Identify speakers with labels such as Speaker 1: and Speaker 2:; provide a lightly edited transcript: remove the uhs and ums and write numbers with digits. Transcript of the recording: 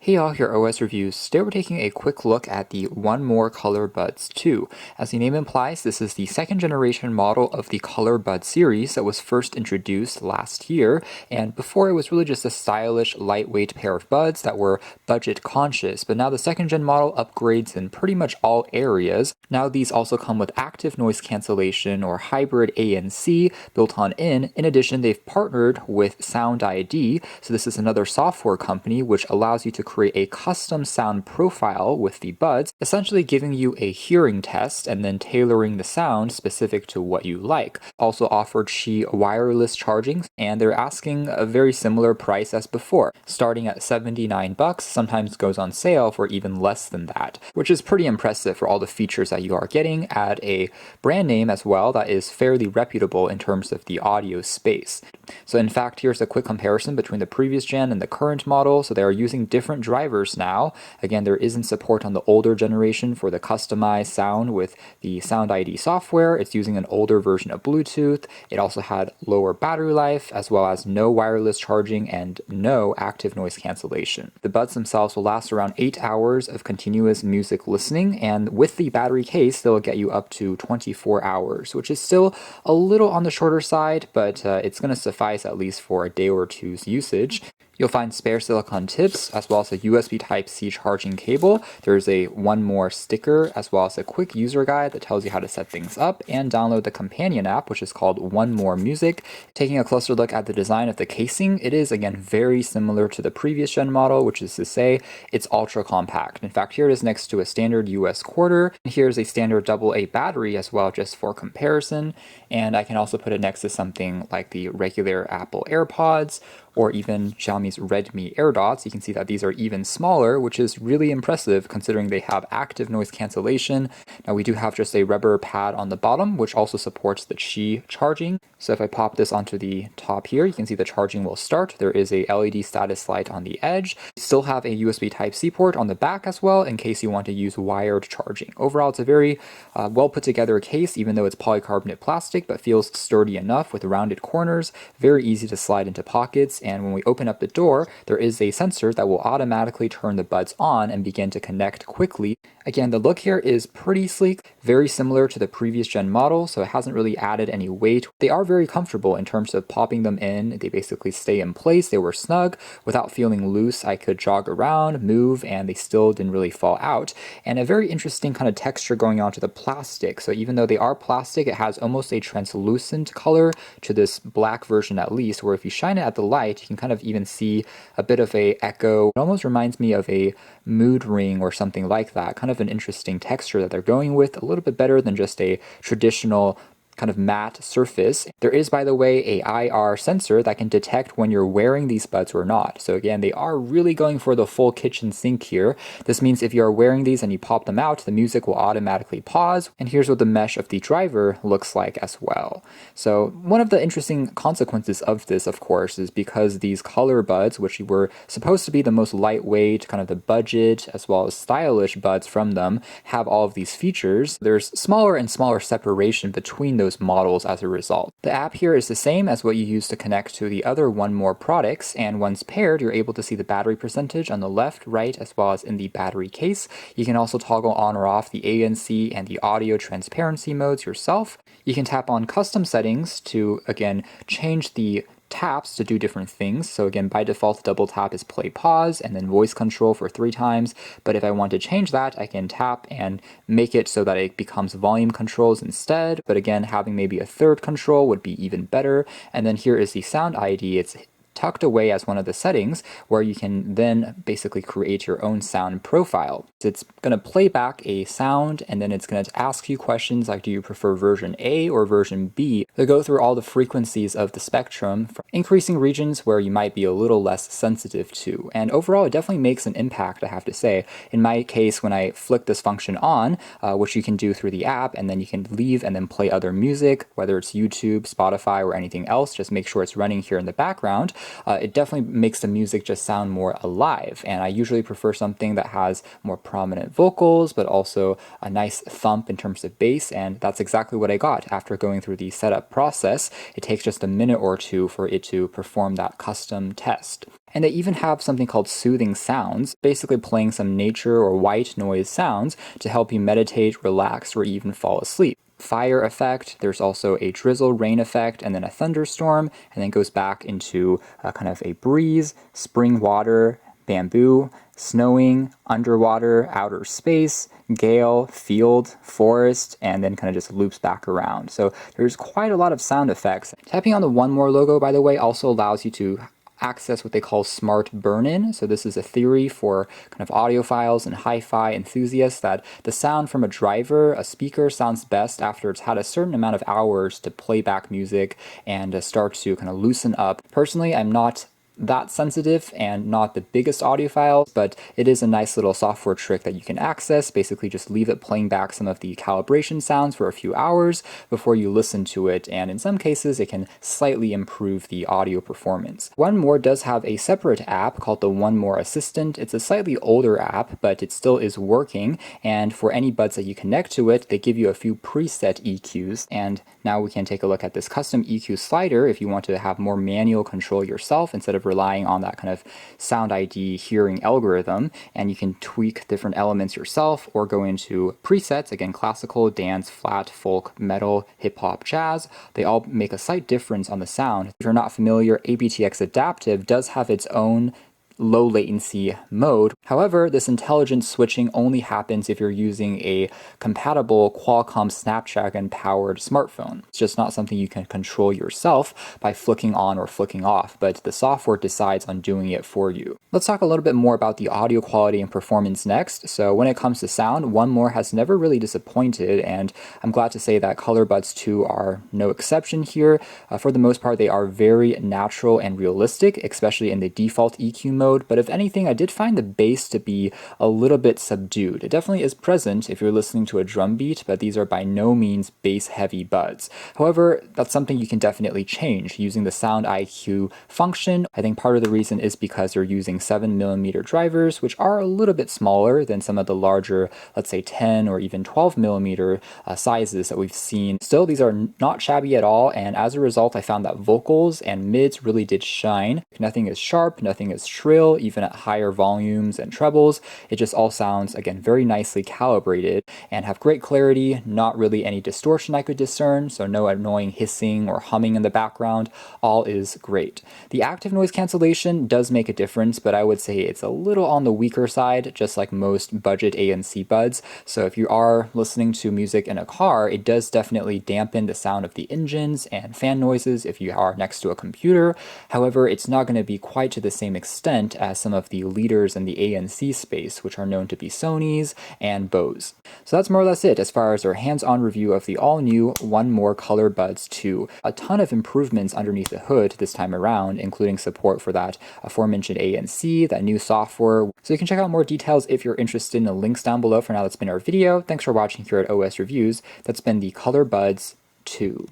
Speaker 1: Hey y'all, here OS Reviews. Today we're taking a quick look at the 1More Colorbuds 2. As the name implies, this is the second generation model of the Colorbud series that was first introduced last year, and before it was really just a stylish, lightweight pair of buds that were budget conscious, but now the second gen model upgrades in pretty much all areas. Now these also come with active noise cancellation or hybrid ANC built on in addition, they've partnered with SoundID, so this is another software company which allows you to create a custom sound profile with the buds, essentially giving you a hearing test and then tailoring the sound specific to what you like. Also offered Qi wireless charging, and they're asking a very similar price as before, starting at $79, sometimes goes on sale for even less than that, which is pretty impressive for all the features that you are getting at a brand name as well that is fairly reputable in terms of the audio space. So in fact, here's a quick comparison between the previous gen and the current model. So they are using different drivers now. Again, there isn't support on the older generation for the customized sound with the SoundID software. It's using an older version of Bluetooth. It also had lower battery life, as well as no wireless charging and no active noise cancellation. The buds themselves will last around 8 hours of continuous music listening, and with the battery case, they'll get you up to 24 hours, which is still a little on the shorter side, but it's going to suffice at least for a day or two's usage. You'll find spare silicone tips, as well as a USB Type-C charging cable. There's a 1More sticker, as well as a quick user guide that tells you how to set things up, and download the companion app, which is called 1More Music. Taking a closer look at the design of the casing, it is, again, very similar to the previous gen model, which is to say, it's ultra compact. In fact, here it is next to a standard US quarter. Here's a standard AA battery as well, just for comparison. And I can also put it next to something like the regular Apple AirPods, or even Xiaomi's Redmi AirDots. You can see that these are even smaller, which is really impressive considering they have active noise cancellation. Now we do have just a rubber pad on the bottom, which also supports the Qi charging. So if I pop this onto the top here, you can see the charging will start. There is a LED status light on the edge. You still have a USB Type-C port on the back as well, in case you want to use wired charging. Overall, it's a very well put together case, even though it's polycarbonate plastic, but feels sturdy enough with rounded corners, very easy to slide into pockets. And when we open up the door, there is a sensor that will automatically turn the buds on and begin to connect quickly. Again, the look here is pretty sleek, very similar to the previous gen model, so it hasn't really added any weight. They are very comfortable in terms of popping them in. They basically stay in place. They were snug. Without feeling loose, I could jog around, move, and they still didn't really fall out. And a very interesting kind of texture going on to the plastic. So even though they are plastic, it has almost a translucent color to this black version at least, where if you shine it at the light, you can kind of even see a bit of a echo. It almost reminds me of a mood ring or something like that. Kind of an interesting texture that they're going with, a little bit better than just a traditional kind of matte surface. There is, by the way, a IR sensor that can detect when you're wearing these buds or not. So again, they are really going for the full kitchen sink here. This means if you are wearing these and you pop them out, the music will automatically pause. And here's what the mesh of the driver looks like as well. So one of the interesting consequences of this, of course, is because these color buds, which were supposed to be the most lightweight, kind of the budget as well as stylish buds from them, have all of these features. There's smaller and smaller separation between those models as a result. The app here is the same as what you use to connect to the other 1More products, and once paired, you're able to see the battery percentage on the left, right, as well as in the battery case. You can also toggle on or off the ANC and the audio transparency modes yourself. You can tap on custom settings to, again, change the taps to do different things. So again, by default, double tap is play pause and then voice control for 3 times. But if I want to change that, I can tap and make it so that it becomes volume controls instead. But again, having maybe a third control would be even better. And then here is the SoundID. It's tucked away as one of the settings where you can then basically create your own sound profile. It's going to play back a sound, and then it's going to ask you questions like, do you prefer version A or version B? They'll go through all the frequencies of the spectrum, increasing regions where you might be a little less sensitive to. And overall, it definitely makes an impact, I have to say. In my case, when I flick this function on, which you can do through the app, and then you can leave and then play other music, whether it's YouTube, Spotify, or anything else, just make sure it's running here in the background. it definitely makes the music just sound more alive. And I usually prefer something that has more prominent vocals, but also a nice thump in terms of bass, and that's exactly what I got after going through the setup process. It takes just a minute or two for it to perform that custom test. And they even have something called soothing sounds, basically playing some nature or white noise sounds to help you meditate, relax, or even fall asleep. Fire effect, there's also a drizzle rain effect, and then a thunderstorm, and then goes back into kind of a breeze, spring water, bamboo, snowing, underwater, outer space, gale, field, forest, and then kind of just loops back around. So there's quite a lot of sound effects. Tapping on the 1More logo, by the way, also allows you to access what they call smart burn-in. So this is a theory for kind of audiophiles and hi-fi enthusiasts that the sound from a driver, a speaker, sounds best after it's had a certain amount of hours to play back music and start to kind of loosen up. Personally, I'm not that sensitive and not the biggest audiophile, but it is a nice little software trick that you can access. Basically just leave it playing back some of the calibration sounds for a few hours before you listen to it, and in some cases it can slightly improve the audio performance. 1More does have a separate app called the 1More Assistant. It's a slightly older app, but it still is working, and for any buds that you connect to it, they give you a few preset EQs. And now we can take a look at this custom EQ slider if you want to have more manual control yourself instead of relying on that kind of SoundID hearing algorithm, and you can tweak different elements yourself or go into presets, again, classical, dance, flat, folk, metal, hip-hop, jazz. They all make a slight difference on the sound. If you're not familiar, aptX Adaptive does have its own low latency mode. However, this intelligent switching only happens if you're using a compatible Qualcomm Snapdragon powered smartphone. It's just not something you can control yourself by flicking on or flicking off, but the software decides on doing it for you. Let's talk a little bit more about the audio quality and performance next. So when it comes to sound, 1More has never really disappointed, and I'm glad to say that Colorbuds 2 are no exception here. For the most part, they are very natural and realistic, especially in the default EQ mode. But if anything, I did find the bass to be a little bit subdued. It definitely is present if you're listening to a drum beat, but these are by no means bass-heavy buds. However, that's something you can definitely change using the Sound IQ function. I think part of the reason is because you're using 7mm drivers, which are a little bit smaller than some of the larger, let's say 10 or even 12mm sizes that we've seen. Still, these are not shabby at all, and as a result, I found that vocals and mids really did shine. Nothing is sharp, nothing is shrill, even at higher volumes and trebles. It just all sounds, again, very nicely calibrated and have great clarity, not really any distortion I could discern, so no annoying hissing or humming in the background. All is great. The active noise cancellation does make a difference, but I would say it's a little on the weaker side, just like most budget ANC buds. So if you are listening to music in a car, it does definitely dampen the sound of the engines and fan noises if you are next to a computer. However, it's not going to be quite to the same extent as some of the leaders in the ANC space, which are known to be Sony's and Bose. So that's more or less it as far as our hands-on review of the all-new 1More Colorbuds 2. A ton of improvements underneath the hood this time around, including support for that aforementioned ANC, that new software. So you can check out more details if you're interested in the links down below. For now, that's been our video. Thanks for watching here at OS Reviews. That's been the Colorbuds 2.